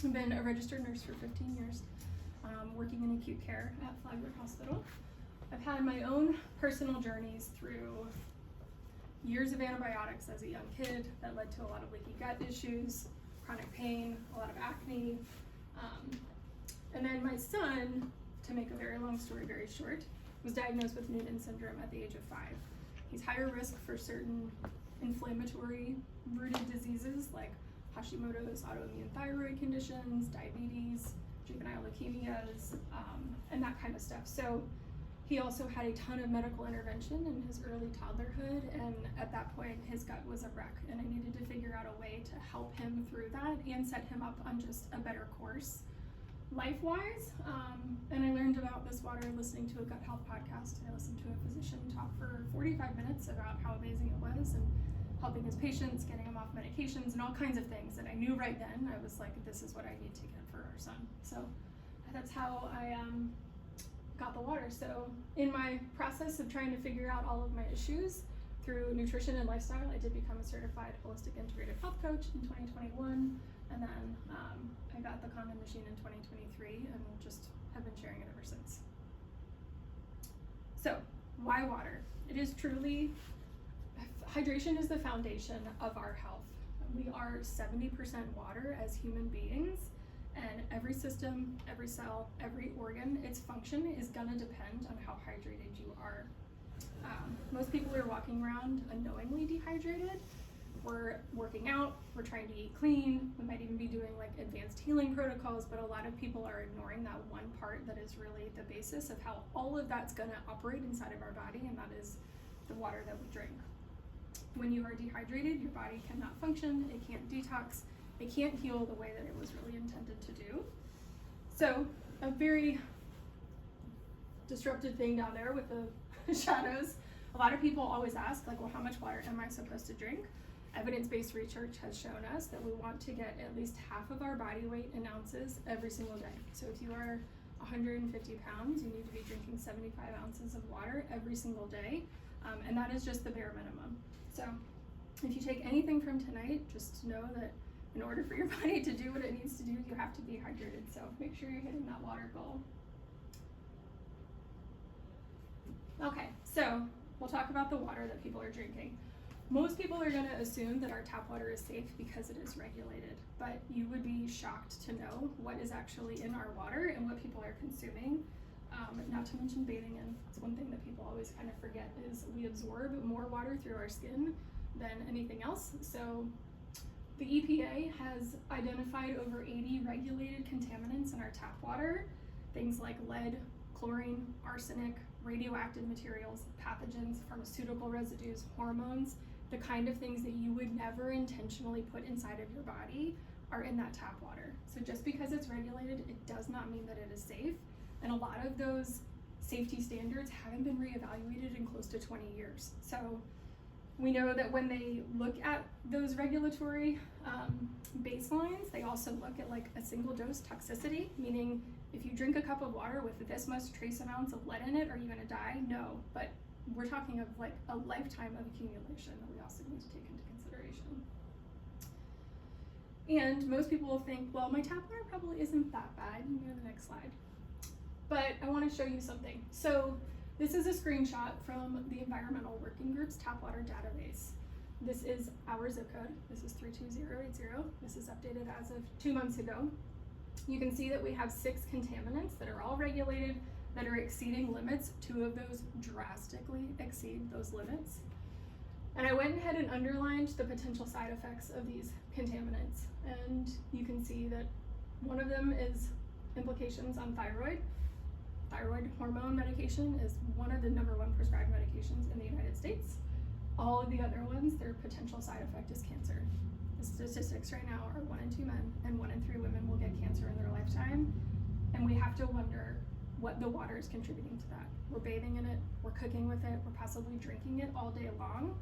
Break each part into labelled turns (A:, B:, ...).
A: I've been a registered nurse for 15 years, working in acute care at Flagler Hospital. I've had my own personal journeys through years of antibiotics as a young kid that led to a lot of leaky gut issues, chronic pain, a lot of acne. And then my son, to make a very long story very short, was diagnosed with Noonan syndrome at the age of 5. He's higher risk for certain inflammatory rooted diseases like Hashimoto's, autoimmune thyroid conditions, diabetes, juvenile leukemias, and that kind of stuff. So he also had a ton of medical intervention in his early toddlerhood, and at that point his gut was a wreck, and I needed to figure out a way to help him through that and set him up on just a better course life-wise. And I learned about this water listening to a gut health podcast. I listened to a physician talk for 45 minutes about how amazing it was and helping his patients, getting them off medications and all kinds of things. And I knew right then, I was like, this is what I need to get for our son. So that's how I got the water. So in my process of trying to figure out all of my issues through nutrition and lifestyle, I did become a certified holistic integrative health coach in 2021. And then I got the condom machine in 2023 and just have been sharing it ever since. So why water? It is truly, hydration is the foundation of our health. We are 70% water as human beings, and every system, every cell, every organ, its function is gonna depend on how hydrated you are. Most people are walking around unknowingly dehydrated. We're working out, we're trying to eat clean, we might even be doing like advanced healing protocols, but a lot of people are ignoring that one part that is really the basis of how all of that's gonna operate inside of our body, and that is the water that we drink. When you are dehydrated, your body cannot function, it can't detox, it can't heal the way that it was really intended to do. So a very disruptive thing down there with the shadows. A lot of people always ask, like, well, how much water am I supposed to drink? Evidence-based research has shown us that we want to get at least half of our body weight in ounces every single day. So if you are 150 pounds, you need to be drinking 75 ounces of water every single day, and that is just the bare minimum. So if you take anything from tonight, just know that in order for your body to do what it needs to do, you have to be hydrated. So make sure you're hitting that water goal. Okay, so we'll talk about the water that people are drinking. Most people are going to assume that our tap water is safe because it is regulated, but you would be shocked to know what is actually in our water and what people are consuming. Not to mention bathing in. It's one thing that people always kind of forget is we absorb more water through our skin than anything else. So the EPA has identified over 80 regulated contaminants in our tap water, things like lead, chlorine, arsenic, radioactive materials, pathogens, pharmaceutical residues, hormones. The kind of things that you would never intentionally put inside of your body are in that tap water. So just because it's regulated, it does not mean that it is safe. And a lot of those safety standards haven't been reevaluated in close to 20 years. So we know that when they look at those regulatory baselines, they also look at like a single dose toxicity, meaning if you drink a cup of water with this much trace amounts of lead in it, are you gonna die? No, but we're talking of like a lifetime of accumulation that we also need to take into consideration. And most people will think, well, my tap water probably isn't that bad. You can go to the next slide. But I wanna show you something. So this is a screenshot from the Environmental Working Group's tap water database. This is our zip code. This is 32080. This is updated as of 2 months ago. You can see that we have 6 contaminants that are all regulated, that are exceeding limits. 2 of those drastically exceed those limits. And I went ahead and underlined the potential side effects of these contaminants. And you can see that one of them is implications on thyroid. Thyroid hormone medication is one of the #1 prescribed medications in the United States. All of the other ones, their potential side effect is cancer. The statistics right now are 1 in 2 men and 1 in 3 women will get cancer in their lifetime. And we have to wonder what the water is contributing to that. We're bathing in it, we're cooking with it, we're possibly drinking it all day long.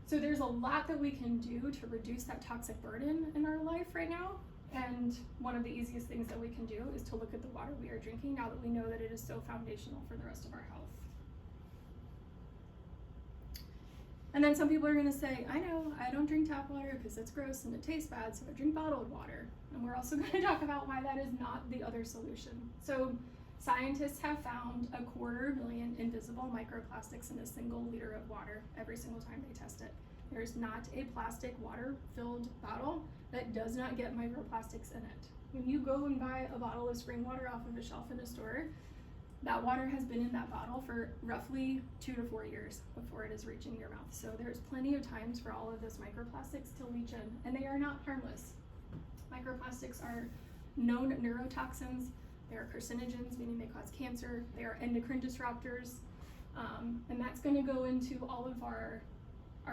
A: So there's a lot that we can do to reduce that toxic burden in our life right now. And one of the easiest things that we can do is to look at the water we are drinking now that we know that it is so foundational for the rest of our health. And then some people are gonna say, I know, I don't drink tap water because it's gross and it tastes bad, so I drink bottled water. And we're also gonna talk about why that is not the other solution. So scientists have found 250,000 invisible microplastics in a single liter of water every single time they test it. There's not a plastic water-filled bottle that does not get microplastics in it. When you go and buy a bottle of spring water off of a shelf in a store, that water has been in that bottle for roughly 2 to 4 years before it is reaching your mouth. So there's plenty of times for all of those microplastics to leach in, and they are not harmless. Microplastics are known neurotoxins. They are carcinogens, meaning they cause cancer. They are endocrine disruptors, and that's going to go into all of our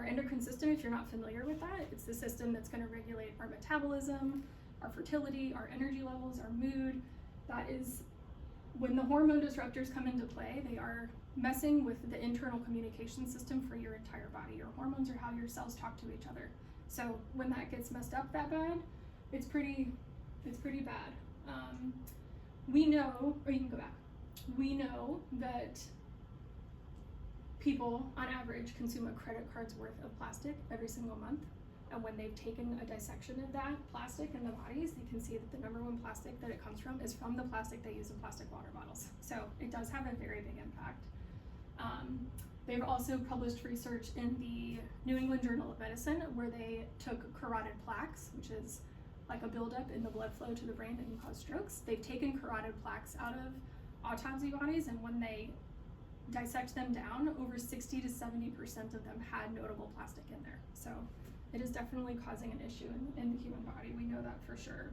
A: endocrine system. If you're not familiar with that, it's the system that's going to regulate our metabolism, our fertility, our energy levels, our mood. That is when the hormone disruptors come into play. They are messing with the internal communication system for your entire body. Your hormones are how your cells talk to each other. So when that gets messed up that bad, it's pretty bad. We know, or you can go back. We know that people on average consume a credit card's worth of plastic every single month. And when they've taken a dissection of that plastic in the bodies, you can see that the number one plastic that it comes from is from the plastic they use in plastic water bottles. So it does have a very big impact. They've also published research in the New England Journal of Medicine where they took carotid plaques, which is like a buildup in the blood flow to the brain that can cause strokes. They've taken carotid plaques out of autopsy bodies, and when they dissect them down, over 60 to 70% of them had notable plastic in there. So it is definitely causing an issue in the human body. We know that for sure.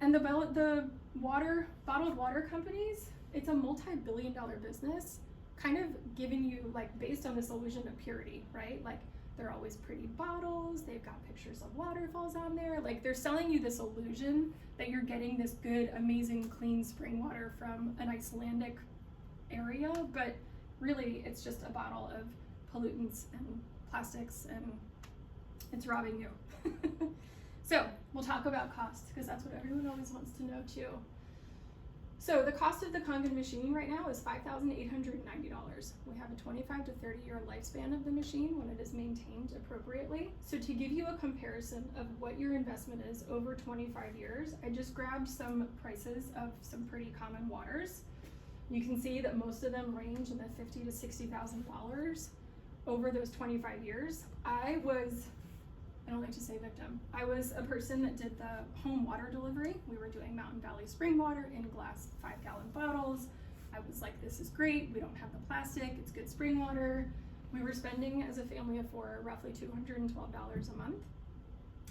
A: And the bottled water companies, it's a multi-billion-dollar business, kind of giving you, like, based on this illusion of purity, right? Like, they're always pretty bottles, they've got pictures of waterfalls on there. Like, they're selling you this illusion that you're getting this good, amazing, clean spring water from an Icelandic area, but really it's just a bottle of pollutants and plastics, and it's robbing you. So we'll talk about cost, because that's what everyone always wants to know too. So the cost of the Kangen machine right now is $5,890. We have a 25 to 30 year lifespan of the machine when it is maintained appropriately. So to give you a comparison of what your investment is over 25 years, I just grabbed some prices of some pretty common waters. You can see that most of them range in the $50,000 to $60,000 over those 25 years. I don't like to say victim. I was a person that did the home water delivery. We were doing Mountain Valley spring water in glass 5-gallon bottles. I was like, this is great. We don't have the plastic. It's good spring water. We were spending, as a family of 4, roughly $212 a month,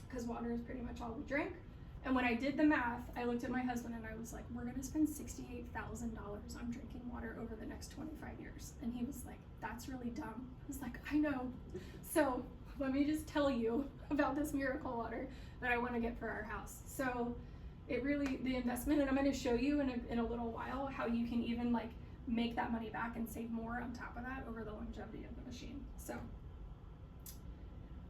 A: because water is pretty much all we drink. And when I did the math, I looked at my husband and I was like, we're gonna spend $68,000 on drinking water over the next 25 years. And he was like, that's really dumb. I was like, I know. So let me just tell you about this miracle water that I want to get for our house. So it really, the investment, and I'm going to show you in a little while how you can even like make that money back and save more on top of that over the longevity of the machine. So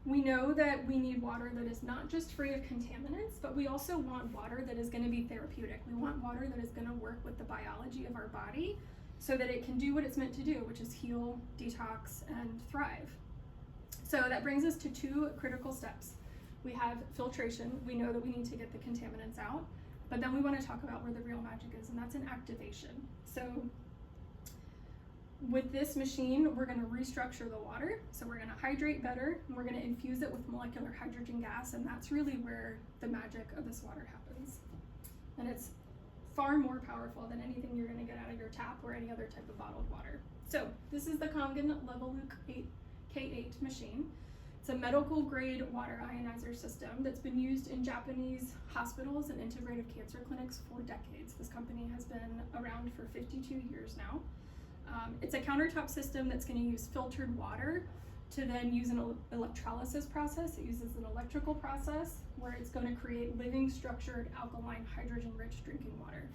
A: we know that we need water that is not just free of contaminants, but we also want water that is going to be therapeutic. We want water that is going to work with the biology of our body so that it can do what it's meant to do, which is heal, detox, and thrive. So that brings us to 2 critical steps. We have filtration. We know that we need to get the contaminants out, but then we want to talk about where the real magic is, and that's in activation. So with this machine, we're going to restructure the water. So we're going to hydrate better, and we're going to infuse it with molecular hydrogen gas, and that's really where the magic of this water happens. And it's far more powerful than anything you're going to get out of your tap or any other type of bottled water. So this is the Kangen Level K8 machine. It's a medical grade water ionizer system that's been used in Japanese hospitals and integrative cancer clinics for decades. This company has been around for 52 years now. It's a countertop system that's going to use filtered water to then use an electrolysis process. It uses an electrical process where it's going to create living, structured, alkaline, hydrogen-rich drinking water.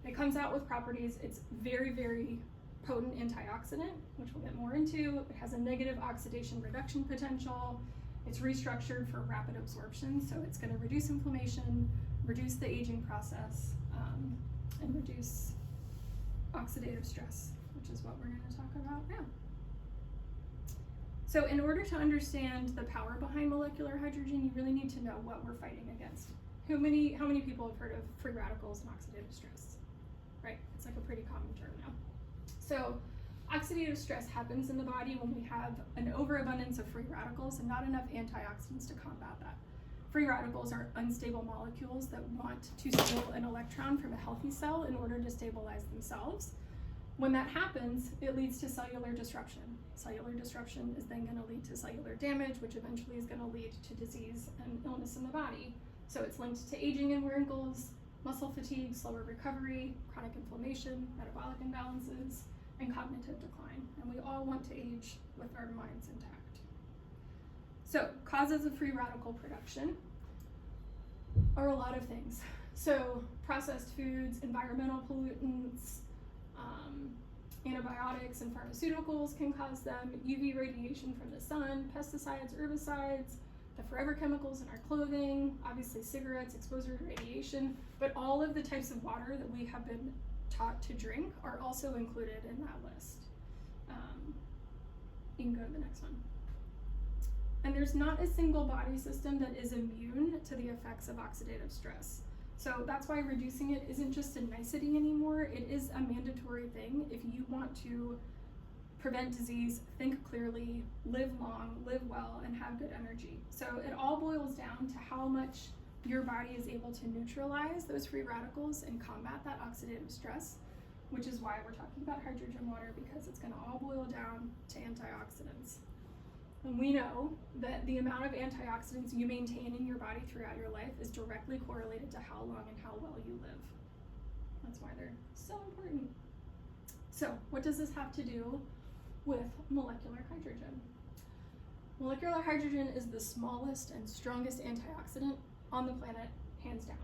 A: It comes out with properties. It's very, very potent antioxidant, which we'll get more into. It has a negative oxidation reduction potential. It's restructured for rapid absorption, so it's going to reduce inflammation, reduce the aging process, and reduce oxidative stress, which is what we're going to talk about now. So in order to understand the power behind molecular hydrogen, you really need to know what we're fighting against. How many people have heard of free radicals and oxidative stress? Right, it's like a pretty common term now. So oxidative stress happens in the body when we have an overabundance of free radicals and not enough antioxidants to combat that. Free radicals are unstable molecules that want to steal an electron from a healthy cell in order to stabilize themselves. When that happens, it leads to cellular disruption. Cellular disruption is then going to lead to cellular damage, which eventually is going to lead to disease and illness in the body. So it's linked to aging and wrinkles, muscle fatigue, slower recovery, chronic inflammation, metabolic imbalances, and cognitive decline. And we all want to age with our minds intact. So causes of free radical production are a lot of things. So processed foods, environmental pollutants, antibiotics and pharmaceuticals can cause them, UV radiation from the sun, pesticides, herbicides, the forever chemicals in our clothing, obviously cigarettes, exposure to radiation, but all of the types of water that we have been taught to drink are also included in that list. You can go to the next one. And there's not a single body system that is immune to the effects of oxidative stress. So that's why reducing it isn't just a nicety anymore, it is a mandatory thing if you want to prevent disease, think clearly, live long, live well, and have good energy. So it all boils down to how much your body is able to neutralize those free radicals and combat that oxidative stress, which is why we're talking about hydrogen water, because it's gonna all boil down to antioxidants. And we know that the amount of antioxidants you maintain in your body throughout your life is directly correlated to how long and how well you live. That's why they're so important. So what does this have to do with molecular hydrogen? Molecular hydrogen is the smallest and strongest antioxidant on the planet, hands down.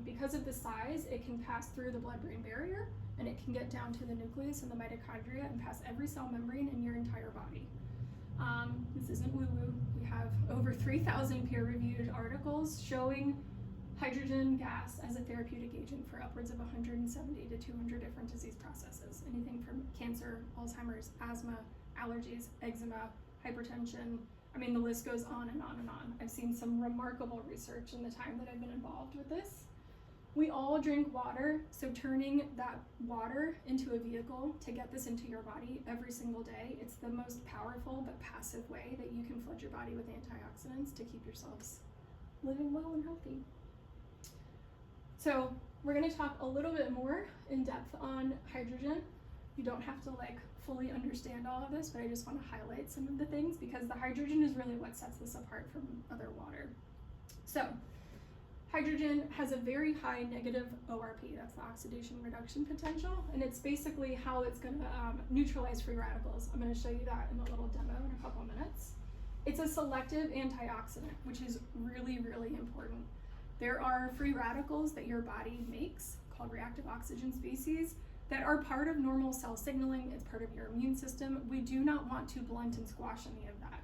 A: Because of the size, it can pass through the blood-brain barrier, and it can get down to the nucleus and the mitochondria and pass every cell membrane in your entire body. This isn't woo-woo. We have over 3,000 peer-reviewed articles showing hydrogen gas as a therapeutic agent for upwards of 170 to 200 different disease processes. Anything from cancer, Alzheimer's, asthma, allergies, eczema, hypertension. I mean, the list goes on and on and on. I've seen some remarkable research in the time that I've been involved with this. We all drink water, so turning that water into a vehicle to get this into your body every single day, it's the most powerful but passive way that you can flood your body with antioxidants to keep yourselves living well and healthy. So we're gonna talk a little bit more in depth on hydrogen. You don't have to fully understand all of this, but I just wanna highlight some of the things because the hydrogen is really what sets this apart from other water. So, hydrogen has a very high negative ORP, that's the oxidation reduction potential, and it's basically how it's going to neutralize free radicals. I'm going to show you that in a little demo in a couple minutes. It's a selective antioxidant, which is really, really important. There are free radicals that your body makes, called reactive oxygen species, that are part of normal cell signaling. It's part of your immune system. We do not want to blunt and squash any of that.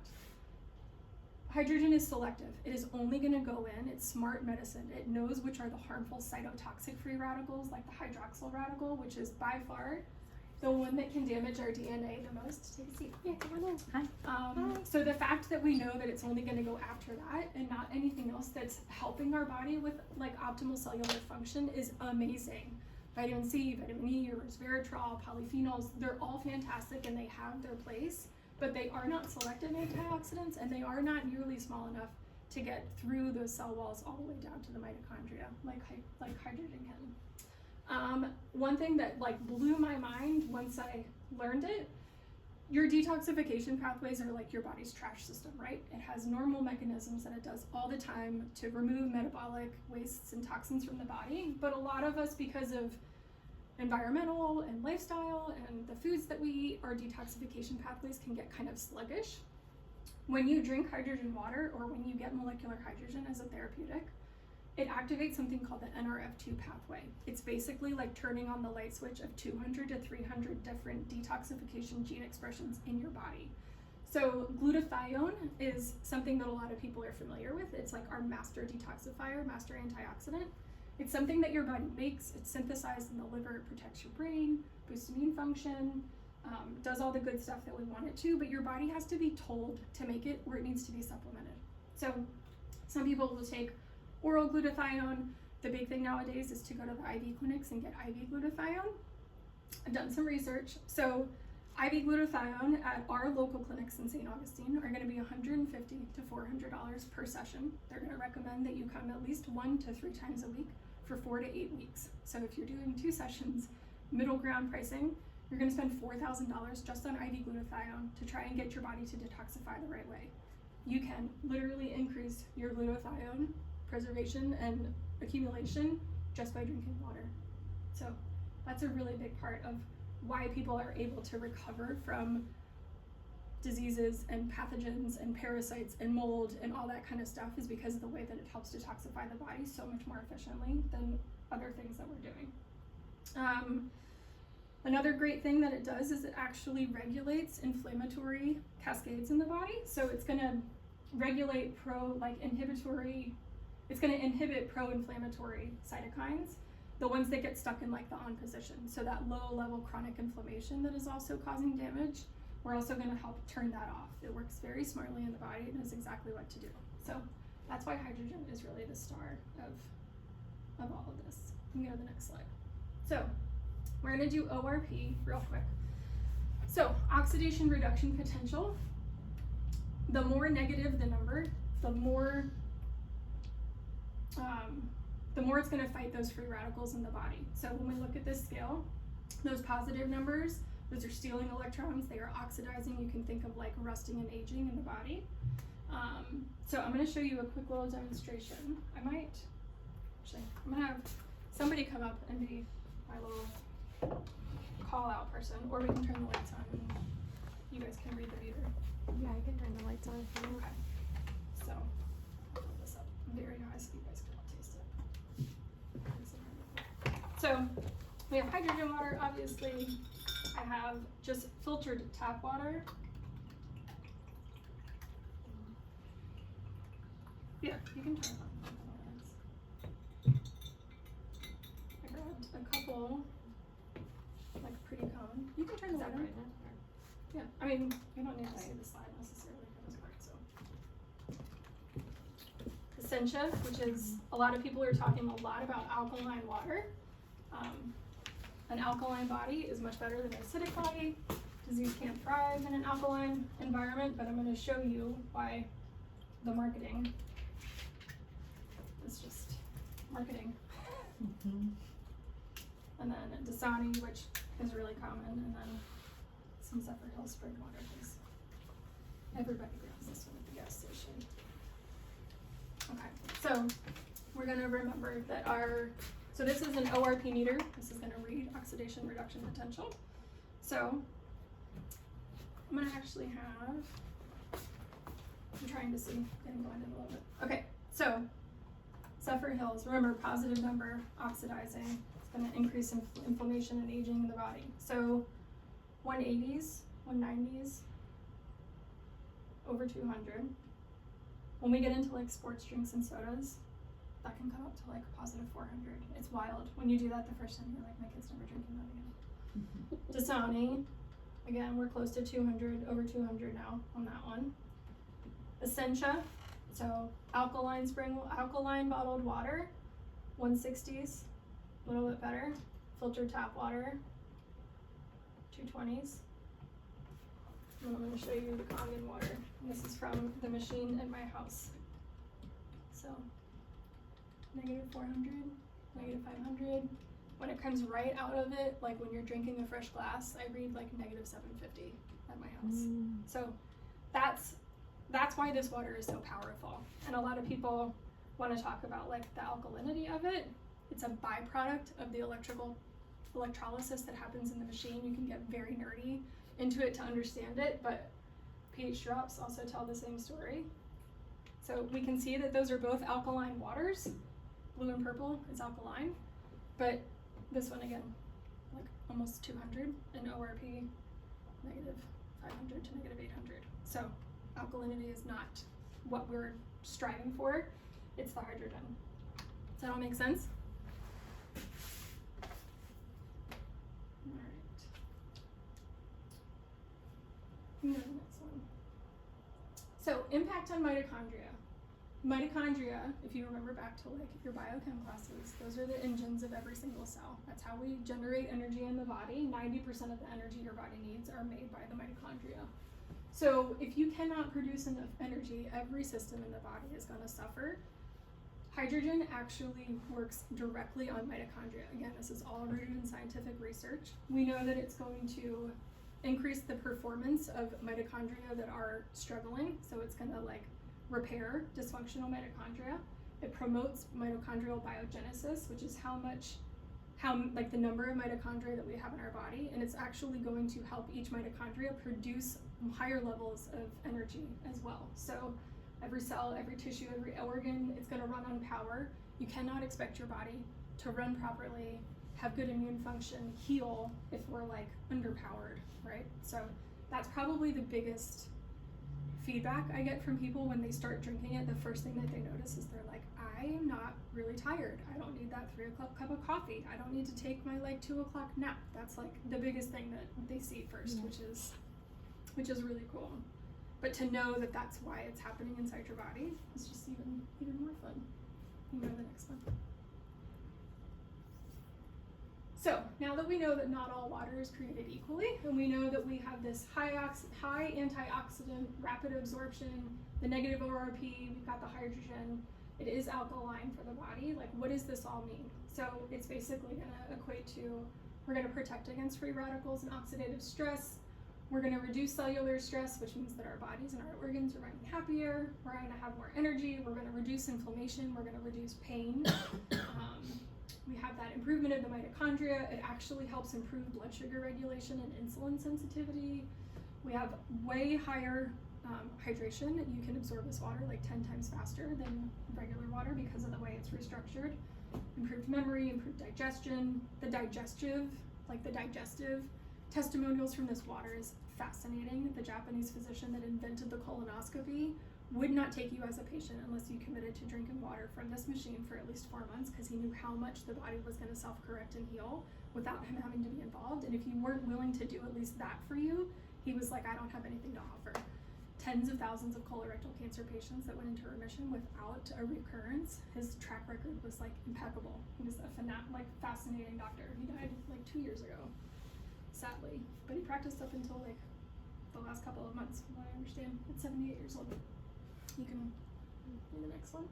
A: Hydrogen is selective. It is only going to go in. It's smart medicine. It knows which are the harmful cytotoxic free radicals, like the hydroxyl radical, which is by far the one that can damage our DNA the most. Take a seat. Yeah, come on in. Hi. Hi. So the fact that we know that it's only going to go after that and not anything else that's helping our body with optimal cellular function is amazing. Vitamin C, vitamin E, resveratrol, polyphenols, they're all fantastic and they have their place. But they are not selective antioxidants, and they are not nearly small enough to get through those cell walls all the way down to the mitochondria, like hydrogen can. One thing that blew my mind once I learned it, your detoxification pathways are like your body's trash system, right? It has normal mechanisms that it does all the time to remove metabolic wastes and toxins from the body, but a lot of us, because of environmental and lifestyle and the foods that we eat, our detoxification pathways can get kind of sluggish. When you drink hydrogen water or when you get molecular hydrogen as a therapeutic, it activates something called the NRF2 pathway. It's basically like turning on the light switch of 200 to 300 different detoxification gene expressions in your body. So glutathione is something that a lot of people are familiar with. It's like our master detoxifier, master antioxidant. It's something that your body makes. It's synthesized in the liver. It protects your brain, boosts immune function. does all the good stuff that we want it to, but your body has to be told to make it, or it needs to be supplemented. So some people will take oral glutathione. The big thing nowadays is to go to the IV clinics and get IV glutathione. I've done some research. So IV glutathione at our local clinics in St. Augustine are going to be $150 to $400 per session. They're going to recommend that you come at least 1 to 3 times a week for 4 to 8 weeks. So if you're doing 2 sessions, middle ground pricing, you're going to spend $4,000 just on IV glutathione to try and get your body to detoxify the right way. You can literally increase your glutathione preservation and accumulation just by drinking water. So that's a really big part of why people are able to recover from diseases and pathogens and parasites and mold and all that kind of stuff, is because of the way that it helps detoxify the body so much more efficiently than other things that we're doing. Another great thing that it does is it actually regulates inflammatory cascades in the body. So it's going to regulate it's going to inhibit pro-inflammatory cytokines, the ones that get stuck in like the on position. So that low level chronic inflammation that is also causing damage, we're also going to help turn that off. It works very smartly in the body and knows exactly what to do. So that's why hydrogen is really the star of all of this. You can go to the next slide. So we're going to do ORP real quick. So oxidation reduction potential, the more negative the number, the more it's going to fight those free radicals in the body. So when we look at this scale, those positive numbers, those are stealing electrons, they are oxidizing. You can think of like rusting and aging in the body. So I'm going to show you a quick little demonstration. I'm going to have somebody come up and be my little call out person, or we can turn the lights on and you guys can read the meter.
B: Yeah, I can turn the lights on if you want.
A: Okay. So I'll put this up very high so you guys can all taste it. So we have hydrogen water, obviously. I have just filtered tap water. Yeah, you can turn it on. I grabbed a couple, like pretty common. You can turn the light on. Yeah, I mean, you don't need to see the slide necessarily for this part, so. Essentia, which is, a lot of people are talking a lot about alkaline water. An alkaline body is much better than an acidic body. Disease can't thrive in an alkaline environment, but I'm going to show you why the marketing is just marketing.
B: Mm-hmm.
A: And then Dasani, which is really common, and then some Zephyr Hill spring water, because everybody grabs this one at the gas station. Okay, so we're going to remember that so this is an ORP meter. This is going to read oxidation reduction potential. So I'm going to actually I'm trying to see, getting blinded a little bit. Okay, so Zephyr Hills, remember, positive number, oxidizing. It's going to increase inflammation and aging in the body. So 180s, 190s, over 200. When we get into like sports drinks and sodas, that can come up to like positive 400. It's wild. When you do that the first time, you're like, my kid's never drinking that again. Dasani, again, we're close to 200, over 200 now on that one. Essentia, so alkaline bottled water, 160s, a little bit better. Filtered tap water, 220s. And I'm going to show you the Kangen water. And this is from the machine in my house. So negative 400, negative 500. When it comes right out of it, like when you're drinking a fresh glass, I read like negative 750 at my house. So that's why this water is so powerful. And a lot of people want to talk about like the alkalinity of it. It's a byproduct of the electrolysis that happens in the machine. You can get very nerdy into it to understand it, but pH drops also tell the same story. So we can see that those are both alkaline waters. Blue and purple is alkaline, but this one again, like almost 200 in ORP, negative 500 to negative 800. So alkalinity is not what we're striving for, it's the hydrogen. Does that all make sense? All right. on mitochondria. Mitochondria, if you remember back to like your biochem classes, those are the engines of every single cell. That's how we generate energy in the body. 90% of the energy your body needs are made by the mitochondria. So if you cannot produce enough energy, every system in the body is going to suffer. Hydrogen actually works directly on mitochondria. Again, this is all rooted in scientific research. We know that it's going to increase the performance of mitochondria that are struggling. So it's going to like repair dysfunctional mitochondria. It promotes mitochondrial biogenesis, which is how like the number of mitochondria that we have in our body, and it's actually going to help each mitochondria produce higher levels of energy as well. So every cell, every tissue, every organ, it's going to run on power. You cannot expect your body to run properly, have good immune function, heal if we're like underpowered, right? So that's probably the biggest feedback I get from people when they start drinking it. The first thing that they notice is they're like, I am not really tired. I don't need that 3 o'clock cup of coffee. I don't need to take my like 2 o'clock nap. That's like the biggest thing that they see first, which is really cool. But to know that that's why it's happening inside your body is just even more fun. You know the next one. So now that we know that not all water is created equally, and we know that we have this high antioxidant, rapid absorption, the negative ORP, we've got the hydrogen, it is alkaline for the body, like what does this all mean? So it's basically gonna equate to, we're gonna protect against free radicals and oxidative stress, we're gonna reduce cellular stress, which means that our bodies and our organs are running happier, we're gonna have more energy, we're gonna reduce inflammation, we're gonna reduce pain. We have that improvement of the mitochondria. It actually helps improve blood sugar regulation and insulin sensitivity. We have way higher hydration. You can absorb this water like 10 times faster than regular water because of the way it's restructured. Improved memory, improved digestion. The digestive testimonials from this water is fascinating. The Japanese physician that invented the colonoscopy would not take you as a patient unless you committed to drinking water from this machine for at least 4 months, because he knew how much the body was going to self-correct and heal without him having to be involved. And if you weren't willing to do at least that for you, he was like, I don't have anything to offer. Tens of thousands of colorectal cancer patients that went into remission without a recurrence. His track record was like impeccable. He was a fascinating doctor. He died like 2 years ago, sadly, but he practiced up until like the last couple of months, from what I understand, at 78 years old. You can do the next one.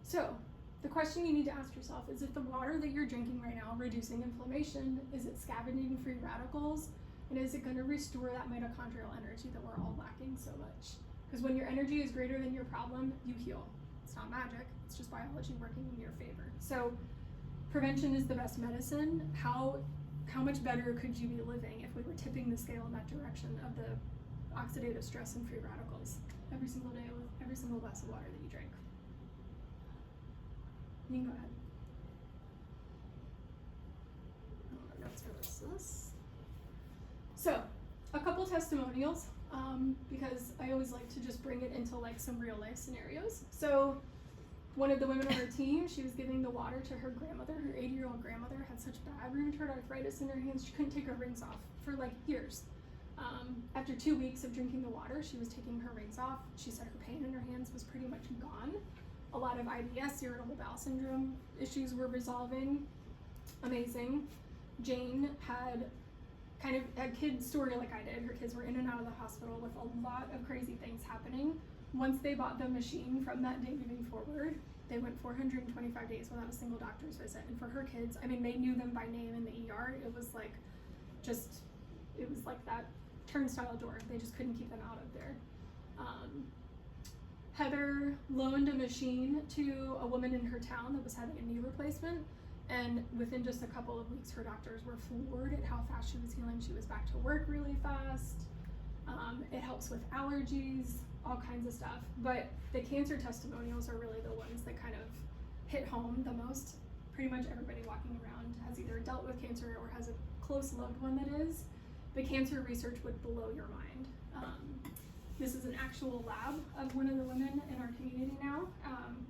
A: So, the question you need to ask yourself is, if the water that you're drinking right now reducing inflammation, is it scavenging free radicals, and is it going to restore that mitochondrial energy that we're all lacking so much? Because when your energy is greater than your problem, you heal. It's not magic, it's just biology working in your favor. So, prevention is the best medicine. How much better could you be living if we were tipping the scale in that direction of the oxidative stress and free radicals every single day with every single glass of water that you drink? You can go ahead. I don't know notes for this. So, a couple testimonials, because I always like to just bring it into like some real life scenarios. So, one of the women on her team, she was giving the water to her grandmother. Her 80-year-old grandmother had such bad rheumatoid arthritis in her hands, she couldn't take her rings off for like years. After 2 weeks of drinking the water, she was taking her rings off. She said her pain in her hands was pretty much gone. A lot of IBS, irritable bowel syndrome issues were resolving. Amazing. Jane had kind of a kid story like I did. Her kids were in and out of the hospital with a lot of crazy things happening. Once they bought the machine, from that day moving forward, they went 425 days without a single doctor's visit. And for her kids, I mean, they knew them by name in the ER. It was like that turnstile door. They just couldn't keep them out of there. Heather loaned a machine to a woman in her town that was having a knee replacement, and within just a couple of weeks, her doctors were floored at how fast she was healing. She was back to work really fast. It helps with allergies, all kinds of stuff. But the cancer testimonials are really the ones that kind of hit home the most. Pretty much everybody walking around has either dealt with cancer or has a close loved one that is. The cancer research would blow your mind. This is an actual lab of one of the women in our community now.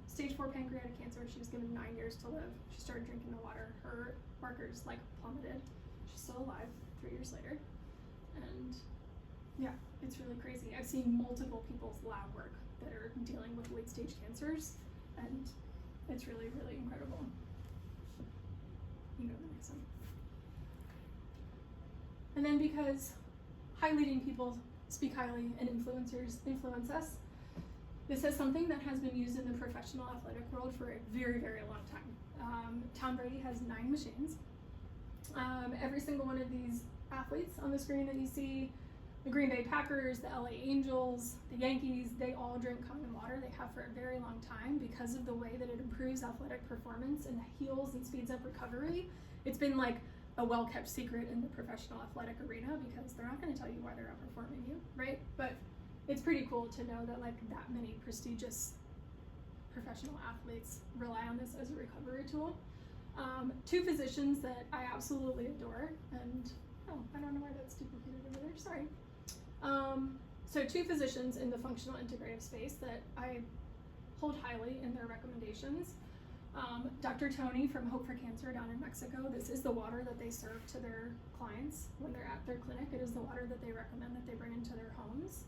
A: Stage 4 pancreatic cancer. She was given 9 years to live. She started drinking the water. Her markers like plummeted. She's still alive 3 years later. And Yeah, it's really crazy. I've seen multiple people's lab work that are dealing with late stage cancers, and it's really, really incredible. You go to the next one. And then because high leading people speak highly and influencers influence us, this is something that has been used in the professional athletic world for a very, very long time. Tom Brady has 9 machines. Every single one of these athletes on the screen that you see, the Green Bay Packers, the LA Angels, the Yankees, they all drink common water. They have for a very long time because of the way that it improves athletic performance and heals and speeds up recovery. It's been like a well-kept secret in the professional athletic arena because they're not going to tell you why they're outperforming you, right? But it's pretty cool to know that like that many prestigious professional athletes rely on this as a recovery tool. 2 physicians that I absolutely adore, and I don't know why that's duplicated over there, sorry. So 2 physicians in the functional integrative space that I hold highly in their recommendations. Dr. Tony from Hope for Cancer down in Mexico, this is the water that they serve to their clients when they're at their clinic. It is the water that they recommend that they bring into their homes.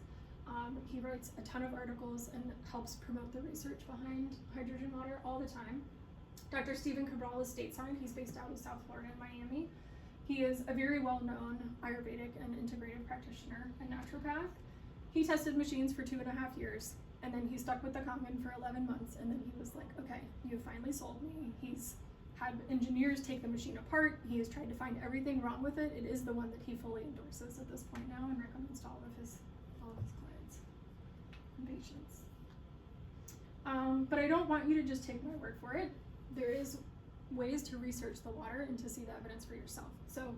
A: He writes a ton of articles and helps promote the research behind hydrogen water all the time. Dr. Stephen Cabral is stateside. He's based out of South Florida in Miami. He is a very well-known Ayurvedic and integrative practitioner and naturopath. He tested machines for 2.5 years, and then he stuck with the Kangen for 11 months, and then he was like, okay, you finally sold me. He's had engineers take the machine apart. He has tried to find everything wrong with it. It is the one that he fully endorses at this point now and recommends to all of his clients and patients. But I don't want you to just take my word for it. There is ways to research the water and to see the evidence for yourself. So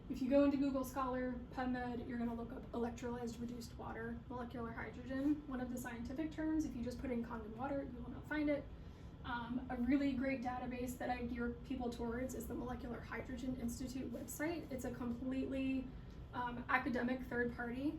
A: if you go into Google Scholar, PubMed, you're going to look up electrolyzed reduced water, molecular hydrogen, one of the scientific terms. If you just put in Kangen water, you will not find it. A really great database that I gear people towards is the Molecular Hydrogen Institute website. It's a completely academic third-party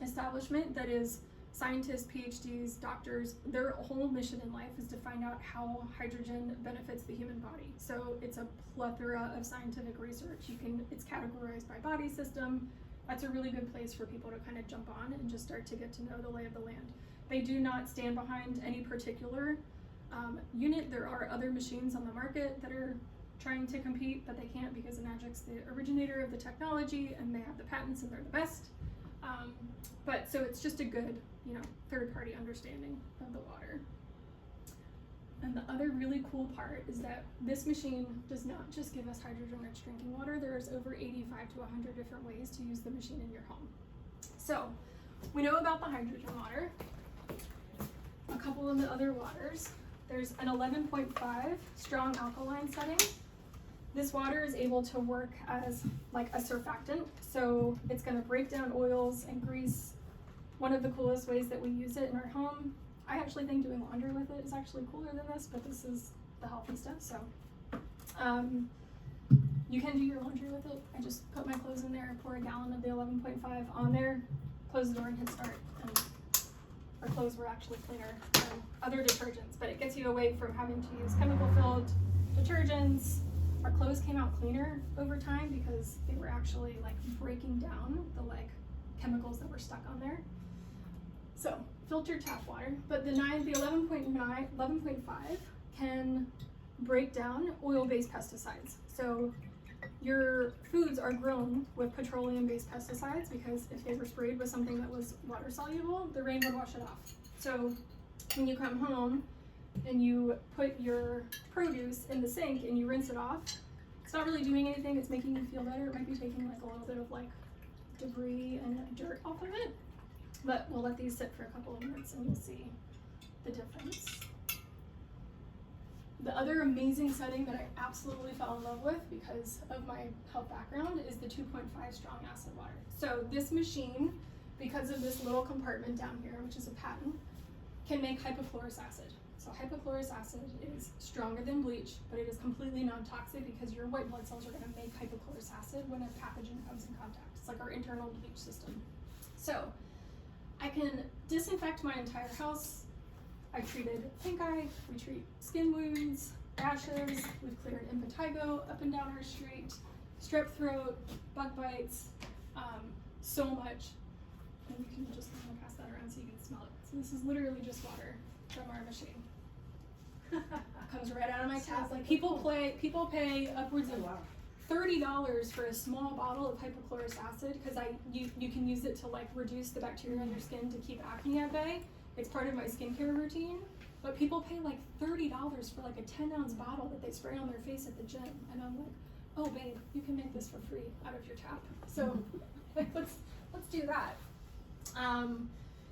A: establishment that is scientists, PhDs, doctors. Their whole mission in life is to find out how hydrogen benefits the human body. So it's a plethora of scientific research. It's categorized by body system. That's a really good place for people to kind of jump on and just start to get to know the lay of the land. They do not stand behind any particular unit. There are other machines on the market that are trying to compete, but they can't because Enagic's the originator of the technology and they have the patents and they're the best. But so it's just a good, third-party understanding of the water. And the other really cool part is that this machine does not just give us hydrogen-rich drinking water. There's over 85 to 100 different ways to use the machine in your home. So we know about the hydrogen water. A couple of the other waters. There's an 11.5 strong alkaline setting. This water is able to work as like a surfactant, so it's going to break down oils and grease. One of the coolest ways that we use it in our home, I actually think doing laundry with it is actually cooler than this, but this is the healthy stuff, so you can do your laundry with it. I just put my clothes in there, pour a gallon of the 11.5 on there, close the door and hit start, and our clothes were actually cleaner than other detergents, but it gets you away from having to use chemical-filled detergents. Our clothes came out cleaner over time because they were actually like breaking down the chemicals that were stuck on there. So filtered tap water, but the 11.5 can break down oil-based pesticides. So your foods are grown with petroleum-based pesticides because if they were sprayed with something that was water soluble, the rain would wash it off. So when you come home and you put your produce in the sink and you rinse it off, it's not really doing anything. It's making you feel better. It might be taking a little bit of debris and dirt off of it, but we'll let these sit for a couple of minutes and you'll see the difference. The other amazing setting that I absolutely fell in love with because of my health background is the 2.5 strong acid water. So this machine, because of this little compartment down here, which is a patent, can make hypochlorous acid. So hypochlorous acid is stronger than bleach, but it is completely non-toxic because your white blood cells are going to make hypochlorous acid when a pathogen comes in contact. It's like our internal bleach system. So I can disinfect my entire house. I treated pink eye, we treat skin wounds, rashes, we've cleared impetigo up and down our street, strep throat, bug bites, so much. And you can just kind of pass that around so you can smell it. So this is literally just water from our machine. Comes right out of my tap. Like people pay upwards of $30 for a small bottle of hypochlorous acid because you can use it to like reduce the bacteria in your skin to keep acne at bay. It's part of my skincare routine. But people pay like $30 for like a 10-ounce bottle that they spray on their face at the gym. And I'm like, oh babe, you can make this for free out of your tap. So let's do that.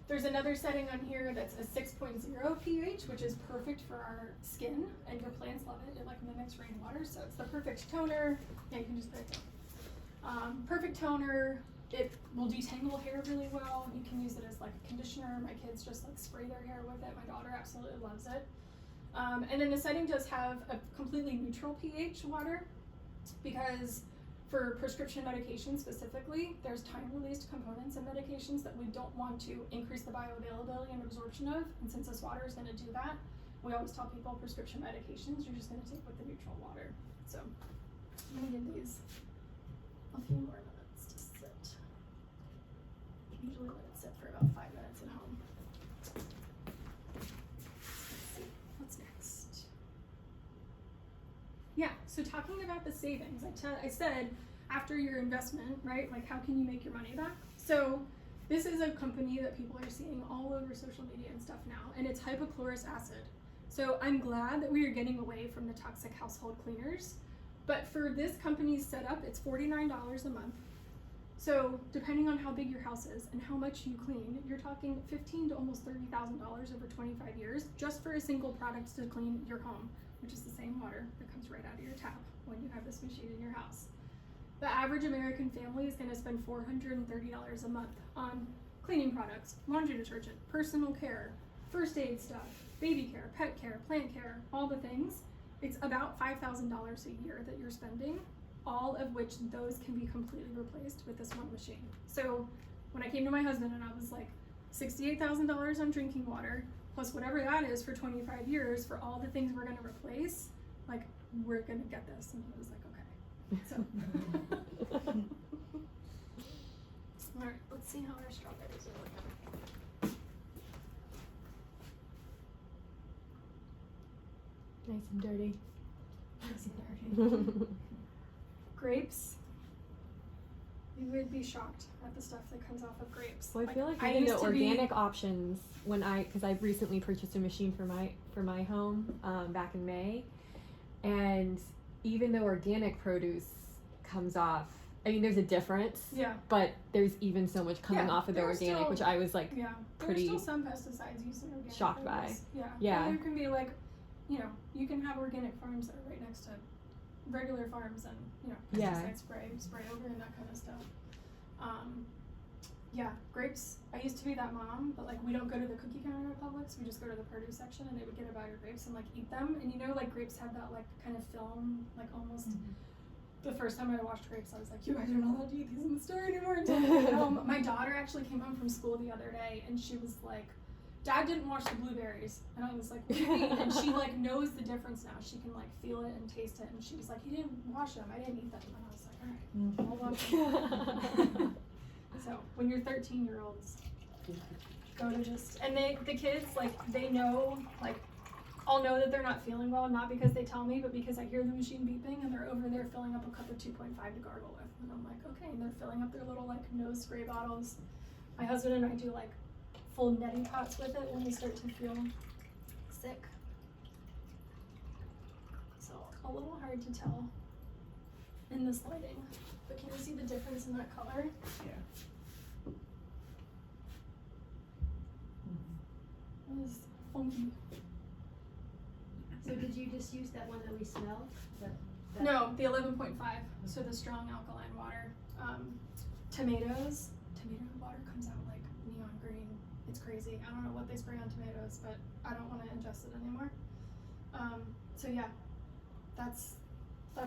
A: There's another setting on here that's a 6.0 pH, which is perfect for our skin, and your plants love it. It like mimics rainwater, so it's the perfect toner. Yeah, you can just put it down. Perfect toner. It will detangle hair really well. You can use it as like a conditioner. My kids just like spray their hair with it. My daughter absolutely loves it. And then the setting does have a completely neutral pH water because for prescription medications specifically, there's time-released components in medications that we don't want to increase the bioavailability and absorption of. And since this water is going to do that, we always tell people prescription medications you're just going to take with the neutral water. So I'm going to give these a few more minutes to sit. Usually let it sit for about 5 minutes at home. Let's see, what's next? Yeah, so talking about the savings, I said after your investment, right, like how can you make your money back? So this is a company that people are seeing all over social media and stuff now, and it's hypochlorous acid. So I'm glad that we are getting away from the toxic household cleaners, but for this company's setup, it's $49 a month. So depending on how big your house is and how much you clean, you're talking $15,000 to almost $30,000 over 25 years just for a single product to clean your home, which is the same water that comes right out of your tap when you have this machine in your house. The average American family is going to spend $430 a month on cleaning products, laundry detergent, personal care, first aid stuff, baby care, pet care, plant care, all the things. It's about $5,000 a year that you're spending, all of which those can be completely replaced with this one machine. So when I came to my husband and I was like, $68,000 on drinking water, plus whatever that is for 25 years for all the things we're going to replace, like, we're going to get this. And he was like, okay. So, all right, let's see how our strawberries are looking.
B: Nice and dirty.
A: Nice and dirty. Grapes. You would be shocked at the stuff that comes off of grapes.
B: Well, I feel like
A: I
B: even the
A: used to be-
B: organic options because I recently purchased a machine for my home back in May, and even the organic produce comes off. I mean, there's a difference.
A: Yeah.
B: But there's even so much coming off of the
A: there's
B: organic,
A: still-
B: which I was like,
A: Yeah.
B: pretty
A: There's still some pesticides used in organic.
B: shocked by.
A: produce. Yeah.
B: Yeah.
A: And there can be like, you know, you can have organic farms that are right next to regular farms and, you know,
B: Yeah.
A: pesticide spray over and that kind of stuff. Yeah, grapes. I used to be that mom, but like we don't go to the cookie counter at Publix. We just go to the produce section, and they would get a bag of grapes and like eat them. And you know, like grapes have that like kind of film, like almost. The first time I washed grapes, I was like, you guys are not allowed to eat these in the store anymore until you get home. My daughter actually came home from school the other day, and she was like, Dad didn't wash the blueberries. And I was like, what do you mean? And she like knows the difference now. She can like feel it and taste it. And she was like, he didn't wash them. I didn't eat them. And I was like, all right, I'll wash them. So when you're 13-year-olds, go to just, and the kids, like, they know, like, I'll know that they're not feeling well, not because they tell me, but because I hear the machine beeping and they're over there filling up a cup of 2.5 to gargle with. And I'm like, okay, and they're filling up their little, like, nose spray bottles. My husband and I do, like, full neti pots with it when we start to feel sick. So, a little hard to tell in this lighting, but can you see the difference in that color?
C: Yeah.
A: It was funky.
D: So did you just use that one that we smelled?
A: No, the 11.5, so the strong alkaline water. Tomato water comes out like neon green. It's crazy. I don't know what they spray on tomatoes, but I don't want to ingest it anymore. So yeah, that's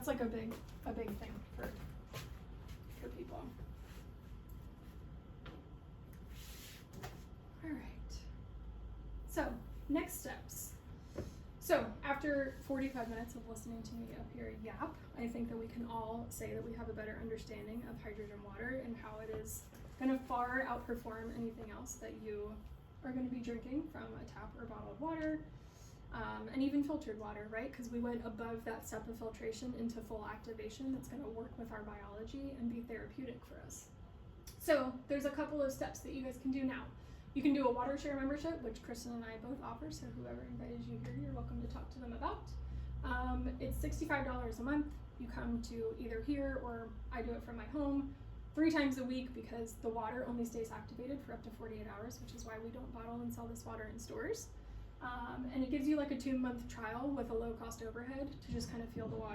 A: like a big thing for people. All right. So next steps. So after 45 minutes of listening to me up here yap, I think that we can all say that we have a better understanding of hydrogen water and how it is gonna far outperform anything else that you are gonna be drinking from a tap or bottled water, and even filtered water, right? Because we went above that step of filtration into full activation that's gonna work with our biology and be therapeutic for us. So there's a couple of steps that you guys can do now. You can do a water share membership, which Kristen and I both offer, so whoever invited you here, you're welcome to talk to them about. It's $65 a month. You come to either here or I do it from my home 3 times a week because the water only stays activated for up to 48 hours, which is why we don't bottle and sell this water in stores. And it gives you like a 2-month trial with a low cost overhead to just kind of feel the water.